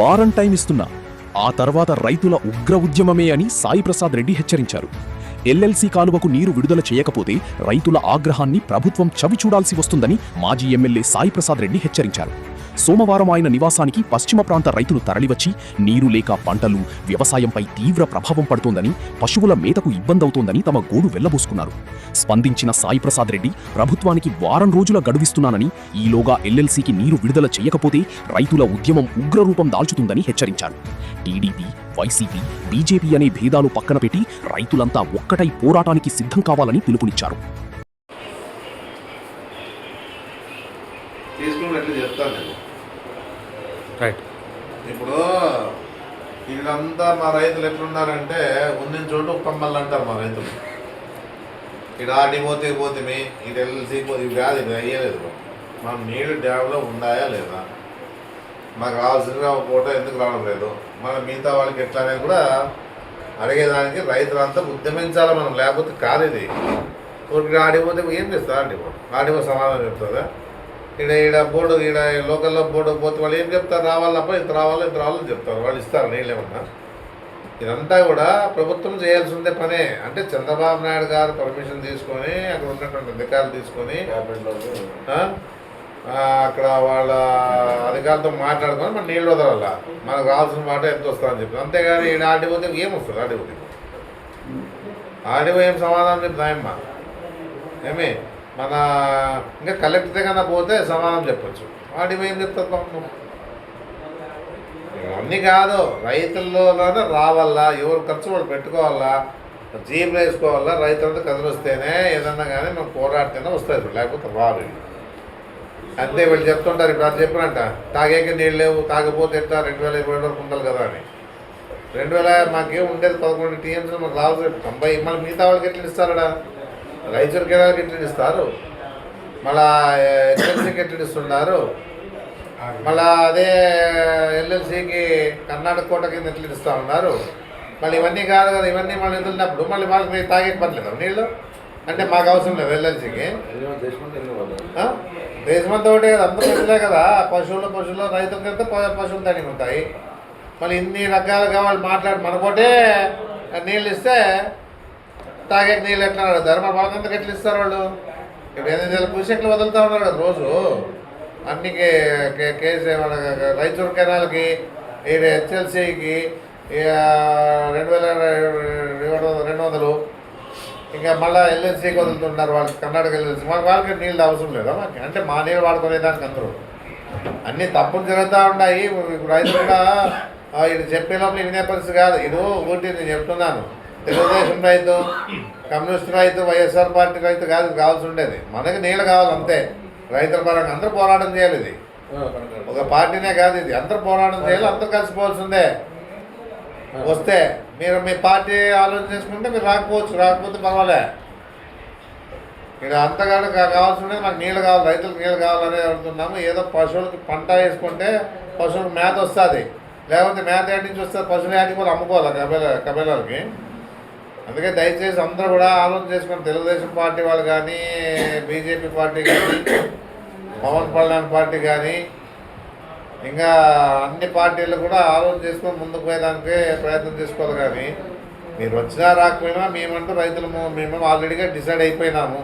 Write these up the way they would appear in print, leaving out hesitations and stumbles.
వారం టైం ఇస్తున్నా, ఆ తర్వాత రైతుల ఉగ్ర ఉద్యమమే అని సాయిప్రసాద్ రెడ్డి హెచ్చరించారు. ఎల్ఎల్సీ కాలువకు నీరు విడుదల చేయకపోతే రైతుల ఆగ్రహాన్ని ప్రభుత్వం చవిచూడాల్సి వస్తుందని మాజీ ఎమ్మెల్యే సాయిప్రసాద్ రెడ్డి హెచ్చరించారు. సోమవారం ఆయన నివాసానికి పశ్చిమ ప్రాంత రైతులు తరలివచ్చి నీరు లేక పంటలు, వ్యవసాయంపై తీవ్ర ప్రభావం పడుతోందని, పశువుల మేతకు ఇబ్బందవుతోందని తమ గోడు వెళ్లబోసుకున్నారు. స్పందించిన సాయిప్రసాద్ రెడ్డి ప్రభుత్వానికి వారం రోజుల గడువిస్తున్నానని, ఈలోగా ఎల్ఎల్సీకి నీరు విడుదల చేయకపోతే రైతుల ఉద్యమం ఉగ్రరూపం దాల్చుతుందని హెచ్చరించారు. టీడీపీ, వైసీపీ, బీజేపీ అనే భేదాలు పక్కన పెట్టి రైతులంతా ఒక్కటై పోరాటానికి సిద్ధం కావాలని పిలుపునిచ్చారు. ఇప్పుడు వీళ్ళంతా మా రైతులు ఎట్లున్నారంటే ఉన్న చోటు కమ్మలు అంటారు మా రైతులు. ఇక్కడ ఆడిపోతే పోతే ఇది ఎల్ఎల్సీ పోతే ఇవి కాదు, ఇది అయ్యలేదు. మనం నీళ్ళు డ్యామ్లో ఉన్నాయా లేదా, మాకు రావాల్సిన ఫోటో ఎందుకు రావడం లేదు, మనం మిగతా వాళ్ళకి ఎట్లా అనేది కూడా అడిగేదానికి రైతులంతా ఉద్యమించాలి మనం, లేకపోతే కాదు ఇది. ఇక్కడ ఆడిపోతే ఏం చేస్తారు? ఆడిపో సమాధానం చెప్తుందా? ఈడ బోర్డు, ఈడ లోకల్లో బోర్డు పోతే వాళ్ళు ఏం చెప్తారు? రావాలప్ప ఇంత రావాలని చెప్తారు. వాళ్ళు ఇస్తారు నీళ్ళు ఏమన్నా? ఇదంతా కూడా ప్రభుత్వం చేయాల్సిందే పనే. అంటే చంద్రబాబు నాయుడు గారు పర్మిషన్ తీసుకొని, అక్కడ ఉన్నటువంటి అధికారులు తీసుకొని అక్కడ వాళ్ళ అధికారులతో మాట్లాడుకొని మన నీళ్ళు వదలాల, మనకు రావాల్సిన మాట ఎంత వస్తుందని చెప్పి. అంతేగాని ఈడ ఆడిపోతే ఏమొస్తుంది? ఆడిపోతే ఏం సమాధానం చెప్తాయమ్మా? ఏమి మన ఇంకా కలెక్టర్ దగ్గర పోతే సమాధానం చెప్పచ్చు. వాడి ఏం చెప్తారు పాపం? ఇవన్నీ కాదు, రైతుల్లోనే రావాలా, ఎవరు ఖర్చు వాళ్ళు పెట్టుకోవాలా, జీపులు వేసుకోవాలా, రైతులతో కథలు వస్తేనే ఏదన్నా కానీ మనం పోరాడితేనే వస్తుంది, లేకపోతే రాదు. అంతే వీళ్ళు చెప్తుంటారు. ఇప్పుడు అది చెప్పినట్ట తాగేకి నీళ్ళు లేవు, తాగపోతే ఎట్లా 2020 వరకు ఉండాలి కదా అని. 2000 మాకేం ఉండేది 11 టీఎంసీ మాకు రావాలి 90. మళ్ళీ మిగతా వాళ్ళకి ఎట్లా ఇస్తారడా? రైతులకి ఎట్లా ఇస్తారు, మళ్ళా ఎల్ఎల్సీకి ఎట్లా ఇస్తున్నారు, మళ్ళీ అదే ఎల్ఎల్సీకి కర్ణాటక కోట కింద ఎట్లా ఇస్తూ ఉన్నారు. మళ్ళీ ఇవన్నీ కాదు కదా, ఇవన్నీ మళ్ళీ ఎదురున్నప్పుడు మళ్ళీ వాళ్ళకి తాగే పర్లేదు నీళ్ళు. అంటే మాకు అవసరం లేదు ఎల్ఎల్సీకి. దేశమంతా ఒకటే కదా, అందరూ ప్రజలే కదా. పశువులు రైతులకంతా పశువులు తని ఉంటాయి. మళ్ళీ ఇన్ని రకాలుగా వాళ్ళు మాట్లాడి మనకోటే నీళ్ళు ఇస్తే తాగే నీళ్ళు ఎట్లా అడుగుతారు? మన వాళ్ళకంతా ఎట్లా ఇస్తారు వాళ్ళు? ఇప్పుడు 8 పూసెట్లు వదులుతూ ఉన్నారు కదా రోజు. అన్ని కేసు రైతుల కెనాల్కి, హెచ్ఎల్సీకి 2200, ఇంకా మళ్ళీ ఎల్ఎల్సీకి వదులుతున్నారు వాళ్ళకి, కర్ణాటక ఎల్ఎల్సీ. వాళ్ళకి నీళ్ళు అవసరం లేదా మాకు? అంటే మా నీళ్ళు వాడుకునేదానికి అందరూ అన్నీ తప్పులు జరుగుతూ ఉన్నాయి. రైతులు కూడా ఇది చెప్పే లోపల వినే పరిస్థితి కాదు. ఇది ఒకటి నేను చెప్తున్నాను, తెలుగుదేశం రైతు, కమ్యూనిస్ట్ రైతు, వైఎస్ఆర్ పార్టీ రైతు కాదు కావాల్సి ఉండేది. మనకి నీళ్ళు కావాలి అంతే. రైతుల పరంగా అందరూ పోరాటం చేయాలి. ఇది ఒక పార్టీనే కాదు, ఇది అందరూ పోరాటం చేయాలి, అందరూ కలిసిపోవాల్సిందే. వస్తే మీరు మీ పార్టీ ఆలోచన చేసుకుంటే మీరు రాకపోతే పర్వాలే. ఇక్కడ అంతగానో కావాల్సి ఉండేది మాకు నీళ్ళు కావాలి, రైతులకు నీళ్ళు కావాలని అడుగుతున్నాము. ఏదో పశువులకి పంట వేసుకుంటే పశువులకు మేత వస్తుంది, లేకపోతే మేత ఏటి నుంచి వస్తుంది? పశువులు ఏటికి కూడా అమ్ముకోవాలి కబేలకి. అందుకే దయచేసి అందరూ కూడా ఆలోచన చేసుకుని, తెలుగుదేశం పార్టీ వాళ్ళు కానీ, బీజేపీ పార్టీ కానీ, పవన్ కళ్యాణ్ పార్టీ కానీ, ఇంకా అన్ని పార్టీలు కూడా ఆలోచన చేసుకొని ముందుకు పోయేదానికి ప్రయత్నం చేసుకోవాలి. కానీ మీరు వచ్చినా రాకపోయినా మేమంటూ మేము ఆల్రెడీగా డిసైడ్ అయిపోయినాము.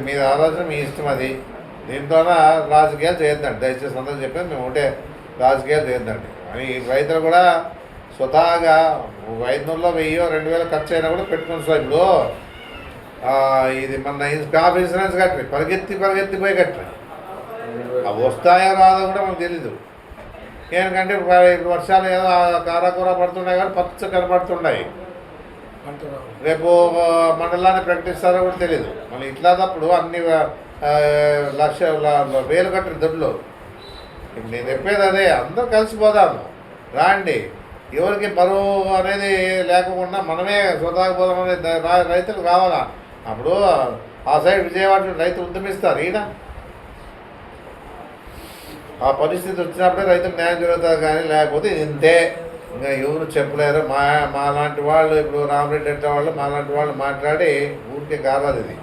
మీరు ఆలోచన మీ ఇష్టం. అది దీంతోన రాజకీయాలు చేయొద్దండి దయచేసి. అందరూ చెప్పేది మేము ఒకటే, రాజకీయాలు చేయొద్దండి అని. రైతులు కూడా స్వతహాగా 500, 1000, 2000 ఖర్చు అయినా కూడా పెట్టుకుని సార్. ఇప్పుడు ఇది మన క్రాప్ ఇన్సూరెన్స్ కట్టి పరిగెత్తిపోయి కట్టి అవి వస్తాయో రాదో కూడా మనకు తెలీదు. ఎందుకంటే ఇప్పుడు వర్షాలు ఏదో కారాకూర పడుతున్నాయి కానీ పచ్చ కనపడుతున్నాయి. రేపు మండలాన్ని ప్రకటిస్తారో కూడా తెలీదు. మళ్ళీ ఇట్లా తప్పుడు అన్ని వేలు కట్టిన దొడ్లు. ఇప్పుడు నేను చెప్పేది అదే, అందరూ కలిసిపోదాము రాండి. ఎవరికి బరువు అనేది లేకుండా మనమే స్వతహాగా పోదాం అనేది రైతులు కావాలా. అప్పుడు ఆ సైడ్ విజయవాడ రైతులు ఉద్యమిస్తారు. ఈయన ఆ పరిస్థితి వచ్చినప్పుడే రైతులు న్యాయం జరుగుతుంది. కానీ లేకపోతే ఇంతే, ఇంకా ఎవరు చెప్పలేరు. మా లాంటి వాళ్ళు, ఇప్పుడు రామరెడ్డి అంటే వాళ్ళు, మా లాంటి వాళ్ళు మాట్లాడి ఊరికే కావాలి ఇది.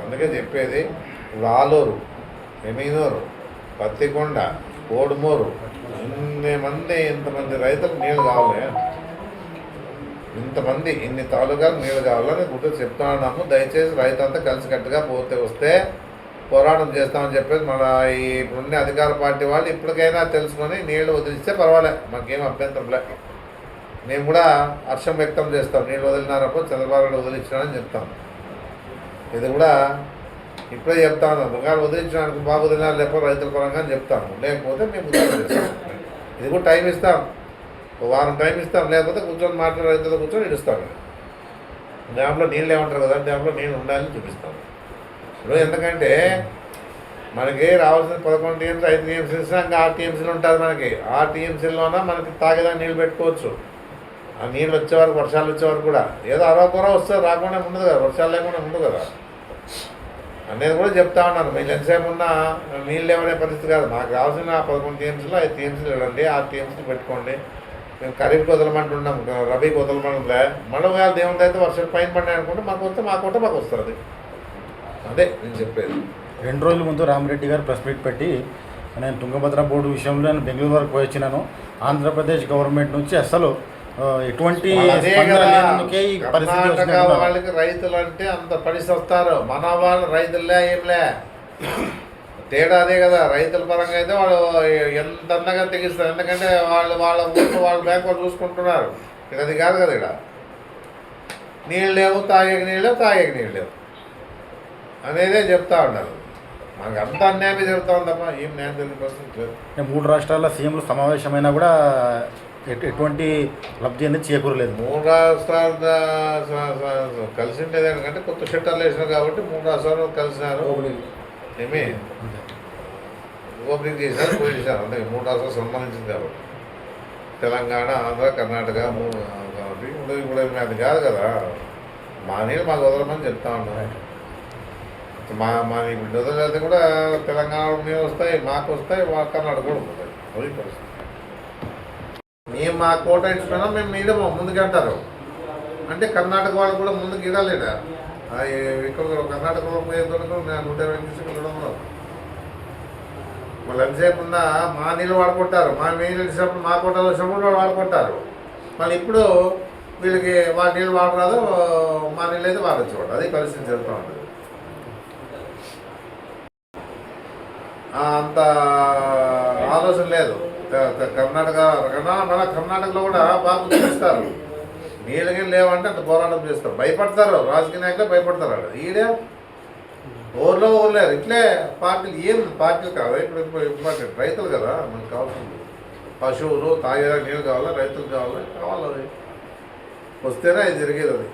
అందుకే చెప్పేది, ఇప్పుడు ఆలూరు, ఎమీనూరు, పత్తికొండ, కోడుమూరు, ఇంతమంది రైతులకు నీళ్ళు కావాలి, ఇన్ని తాలూకాలకు నీళ్ళు కావాలని గుర్తు చెప్తున్నాము. దయచేసి రైతు అంతా కలిసికట్టుగా వస్తే పోరాటం చేస్తామని చెప్పేసి మన ఈ ఇప్పుడున్న అధికార పార్టీ వాళ్ళు ఇప్పటికైనా తెలుసుకొని నీళ్లు వదిలిస్తే పర్వాలేదు, మాకేం అభ్యంతరం లే. మేము కూడా హర్షం వ్యక్తం చేస్తాం, నీళ్ళు వదిలినారప్పుడు చంద్రబాబు నాయుడు వదిలించానని చెప్తాం. ఇది కూడా ఇప్పుడే చెప్తాను, ఒకవేళ వదిలించడానికి బాగా వదిలినారు లేకపోతే రైతుల పరంగా అని చెప్తాము, లేకపోతే మేము ఉద్యోగం చేస్తాం. ఇది కూడా టైం ఇస్తాం, ఒక వారం టైం ఇస్తాం, లేకపోతే కూర్చొని మాట్లాడే రైతులతో కూర్చొని ఇడుస్తాం. డ్యామ్లో నీళ్ళు ఏమంటారు కదా, డ్యామ్లో నీళ్ళు ఉండాలని చూపిస్తాం. ఇప్పుడు ఎందుకంటే మనకి రావాల్సిన 11 టీఎంసీ 5 టీఎంసీ ఇచ్చినా ఇంకా 6 టీఎంసీలు ఉంటుంది మనకి. 6 టీఎంసీల్లోనే మనకి తాగేదాన్ని నీళ్ళు పెట్టుకోవచ్చు. ఆ నీళ్ళు వచ్చే వరకు, వర్షాలు వచ్చే వరకు కూడా ఏదో అరవకూర వస్తే రాకుండా ఉండదు కదా, వర్షాలు లేకుండా ఉండదు కదా అనేది కూడా చెప్తా ఉన్నాను. మీరు ఎంతసేపు ఉన్నా నీళ్ళు లేవనే పరిస్థితి కాదు. మాకు రావాల్సిన 11 టీఎంసీలో 5 టీఎంసీలు ఇవ్వండి, 6 టీఎంసీలు పెట్టుకోండి. మేము ఖరీఫ్కి వదలమంటున్నాం, రబీకి వదలమంటే మళ్ళీ వేళ దేవుడి అయితే వర్షాలు పైన పడినాయి అనుకుంటే మాకు వస్తే మాకు వస్తుంది. అదే నేను చెప్పేది. 2 రోజుల ముందు రామిరెడ్డి గారు ప్రెస్ మీట్ పెట్టి నేను తుంగభద్ర బోర్డు విషయంలో నేను బెంగళూరు వరకు పోయి వచ్చినాను, ఆంధ్రప్రదేశ్ గవర్నమెంట్ నుంచి అసలు ఎటువంటి వాళ్ళకి రైతులు అంటే అంత పడిసి వస్తారు, మన వాళ్ళు రైతులే ఏంలే తేడా అదే కదా. రైతుల పరంగా అయితే వాళ్ళు ఎంత అందంగా తెగిస్తారు, ఎందుకంటే వాళ్ళ ఊరు వాళ్ళ బ్యాంక్ వాళ్ళు చూసుకుంటున్నారు. ఇక అది కాదు కదా, ఇక్కడ నీళ్ళు లేవు, తాగేకి నీళ్ళు లేవు అనేదే చెప్తా ఉన్నారు. మనకు అంత అన్యాయం జరుగుతూ ఉందమ్మా, ఏం న్యాయం జరిగిన పరిస్థితి లేదు. 3 రాష్ట్రాల సీఎంలు సమావేశమైనా కూడా ఎటువంటి లబ్ధి అనేది చేకూరలేదు. 3 రాష్ట్రాలు కలిసి ఉండేది ఎందుకంటే కొత్త చట్టాలు వేసినారు కాబట్టి 3 రాష్ట్రాలు కలిసినారు, ఏమి ఓపెనింగ్ చేశారు, పోయించారు. అంతే 3 రాష్ట్రాలు సంబంధించింది కాబట్టి తెలంగాణ, ఆంధ్ర, కర్ణాటక 3 కాబట్టి ఇప్పుడు అది కాదు కదా. మా నీళ్ళు మాకు వదలమని చెప్తా ఉన్నాం. మా ఇప్పుడు వదిలేది కూడా తెలంగాణలో నీళ్ళు వస్తాయి, మాకు వస్తాయి, కర్ణాటక కూడా వస్తాయి. అది పరిస్థితి. మేము మా కోట ఇచ్చిపోయినా మేము నీడము ముందుకంటారు అంటే కర్ణాటక వాళ్ళు కూడా ముందుకు ఇడాలేడా. ఇక్కడ కర్ణాటకలో పోయేందుకు 120 నిమిషాలు వెళ్ళడంలో వాళ్ళు ఎంతసేపు ఉన్నా మా నీళ్ళు వాడుకుంటారు, మా నీళ్ళు వచ్చినప్పుడు మా కోటలో వచ్చినప్పుడు వాళ్ళు వాడుకుంటారు. మళ్ళీ ఇప్పుడు వీళ్ళకి వాళ్ళ నీళ్ళు వాడరాదు, మా నీళ్ళు అయితే వాడచ్చు. అది పరిస్థితి జరుగుతూ ఉంటుంది. అంత ఆలోచన లేదు కర్ణాటక. మన కర్ణాటకలో కూడా బాగా చూపిస్తారు, నీళ్ళకి లేవంటే అంత పోరాటం చేస్తారు, భయపడతారు. రాజకీయ నాయకులు భయపడతారు. ఈడే ఊర్లేరు ఇట్లే పార్టీలు. ఏం పార్టీలు కాదు, ఇప్పుడు ఇంపార్టెంట్ రైతులు కదా. మనకు కావాల్సింది పశువులు తాగేదా నీళ్ళు కావాలా, రైతులు కావాలి. వస్తేనే అది జరిగేది. అది